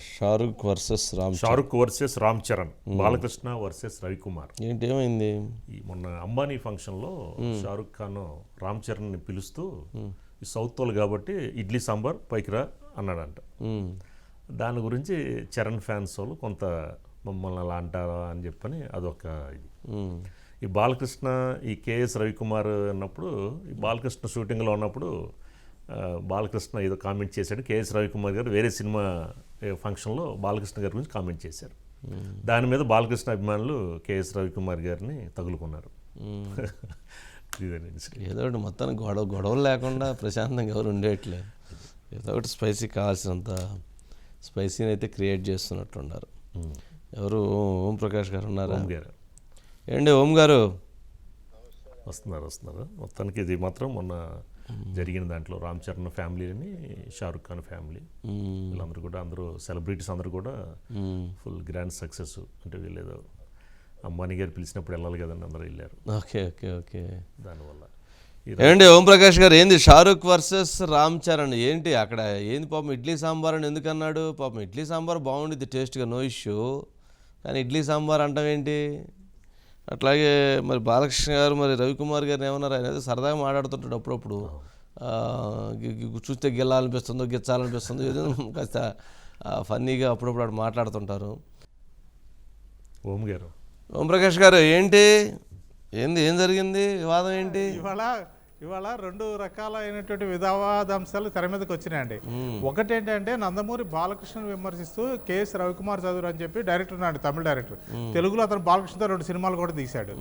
Shahrukh versus Ram Charan, Balakrishna versus Ravikumar. ఏంటి ఏమైంది? ఈ మొన్న అంబానీ ఫంక్షన్లో షారుఖ్ ఖాన్ రామ్ చరణ్ని పిలుస్తూ ఈ సౌత్ వాళ్ళు కాబట్టి ఇడ్లీ సాంబార్ పైకి రా అన్నాడంట. దాని గురించి చరణ్ ఫ్యాన్స్ వాళ్ళు కొంత మమ్మల్ని అలా అంటారా అని చెప్పని అదొక ఇది. ఈ బాలకృష్ణ ఈ కేఎస్ రవికుమార్ అన్నప్పుడు ఈ బాలకృష్ణ షూటింగ్లో ఉన్నప్పుడు బాలకృష్ణ ఏదో కామెంట్ చేశాడు. కేఎస్ రవికుమార్ గారు వేరే సినిమా ఫంక్షన్లో బాలకృష్ణ గారి గురించి కామెంట్ చేశారు. దాని మీద బాలకృష్ణ అభిమానులు కేఎస్ రవికుమార్ గారిని తగులుకున్నారు. ఏదో ఒకటి మొత్తానికి గొడవలు లేకుండా ప్రశాంతంగా ఎవరు ఉండేట్లేదు. ఏదో ఒకటి స్పైసీ కావాల్సినంత స్పైసీని అయితే క్రియేట్ చేస్తున్నట్టున్నారు. ఎవరు ఓం ప్రకాష్ గారు ఉన్నారా? ఓం గారు ఏంటి ఓం గారు వస్తున్నారు. మొత్తానికి ఇది మాత్రం మొన్న జరిగిన దాంట్లో రామ్ చరణ్ ఫ్యామిలీని, షారుఖ్ ఖాన్ ఫ్యామిలీ వీళ్ళందరూ కూడా, అందరూ సెలబ్రిటీస్ అందరూ కూడా ఫుల్ గ్రాండ్ సక్సెస్. అంటే వీళ్ళేదో అంబానీ గారు పిలిచినప్పుడు వెళ్ళాలి కదండి, అందరూ వెళ్ళారు. ఓకే దానివల్ల ఏంటి ఓం ప్రకాష్ గారు, ఏంది షారుఖ్ వర్సెస్ రామ్ చరణ్ ఏంటి అక్కడ? ఏంది పాపం ఇడ్లీ సాంబార్ అని ఎందుకు అన్నాడు? పాపం ఇడ్లీ సాంబార్ బాగుండిద్ది టేస్ట్గా, నో ఇష్యూ, కానీ ఇడ్లీ సాంబార్ అంటాం ఏంటి? అట్లాగే మరి బాలకృష్ణ గారు మరి రవికుమార్ గారిని ఏమన్నారు? ఆయన అయితే సరదాగా మాట్లాడుతుంటాడు అప్పుడప్పుడు. చూస్తే గిల్లాలనిపిస్తుందో గిచ్చాలనిపిస్తుందో ఏదో కాస్త ఫన్నీగా అప్పుడప్పుడు అటు మాట్లాడుతుంటారు. ఓం ప్రకాష్ గారు ఏంటి ఏం జరిగింది? వివాదం ఏంటి? ఇవాళ రెండు రకాలైనటువంటి వివాదాంశాలు తెర మీదకి వచ్చినాయండి. ఒకటేంటంటే నందమూరి బాలకృష్ణను విమర్శిస్తూ కేఎస్ రవికుమార్ చదువు అని చెప్పి డైరెక్టర్ ఉన్నాడు, తమిళ డైరెక్టర్. తెలుగులో అతను బాలకృష్ణతో 2 సినిమాలు కూడా తీశాడు.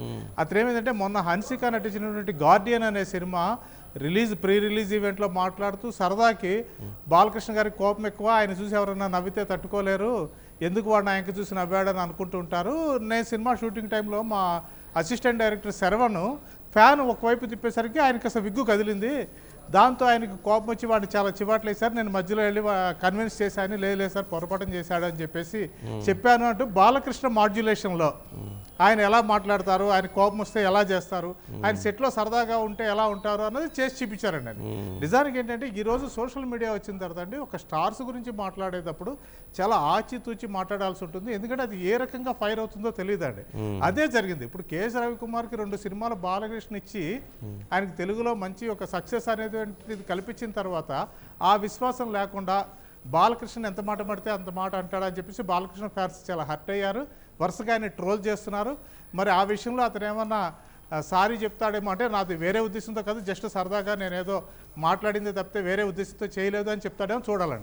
అతను ఏమైందంటే మొన్న హన్సిక నటించినటువంటి గార్డియన్ అనే సినిమా ప్రీ రిలీజ్ ఈవెంట్లో మాట్లాడుతూ సరదాకి బాలకృష్ణ గారికి కోపం ఎక్కువ, ఆయన చూసి ఎవరన్నా నవ్వితే తట్టుకోలేరు, ఎందుకు వాడిని ఆయనకి చూసి నవ్వాడని అనుకుంటూ ఉంటారు. నేను సినిమా షూటింగ్ టైంలో మా అసిస్టెంట్ డైరెక్టర్ శరవణ్ ఫ్యాన్ ఒకవైపు తిప్పేసరికి ఆయనకి అసలు విగ్గు కదిలింది. దాంతో ఆయనకు కోపం వచ్చి వాడిని చాలా చివాట్లు వేశారు. నేను మధ్యలో వెళ్ళి కన్విన్స్ చేశాను, లేదు సార్ పొరపాటు చేశాడు అని చెప్పేసి చెప్పాను అంటూ బాలకృష్ణ మాడ్యులేషన్లో ఆయన ఎలా మాట్లాడతారు, ఆయన కోపం వస్తే ఎలా చేస్తారు, ఆయన సెట్లో సరదాగా ఉంటే ఎలా ఉంటారు అన్నది చేసి చూపించారండి. అని నిజానికి ఏంటంటే ఈరోజు సోషల్ మీడియా వచ్చిన తర్వాత అండి ఒక స్టార్స్ గురించి మాట్లాడేటప్పుడు చాలా ఆచితూచి మాట్లాడాల్సి ఉంటుంది. ఎందుకంటే అది ఏ రకంగా ఫైర్ అవుతుందో తెలియదండి. అదే జరిగింది. ఇప్పుడు కేఎస్ రవికుమార్కి 2 సినిమాలు బాలకృష్ణ ఇచ్చి ఆయనకి తెలుగులో మంచి ఒక సక్సెస్ అనేది కల్పించిన తర్వాత ఆ విశ్వాసం లేకుండా బాలకృష్ణ ఎంత మాట పడితే అంత మాట అంటాడని చెప్పేసి బాలకృష్ణ ఫ్యాన్స్ చాలా హర్ట్ అయ్యారు. వరుసగా ఆయన ట్రోల్ చేస్తున్నారు. మరి ఆ విషయంలో అతను ఏమన్నా సారీ చెప్తాడేమో అంటే నాది వేరే ఉద్దేశంతో కాదు, జస్ట్ సరదాగా నేనేదో మాట్లాడింది తప్పితే వేరే ఉద్దేశంతో చేయలేదు అని చెప్తాడేమో చూడాలండి.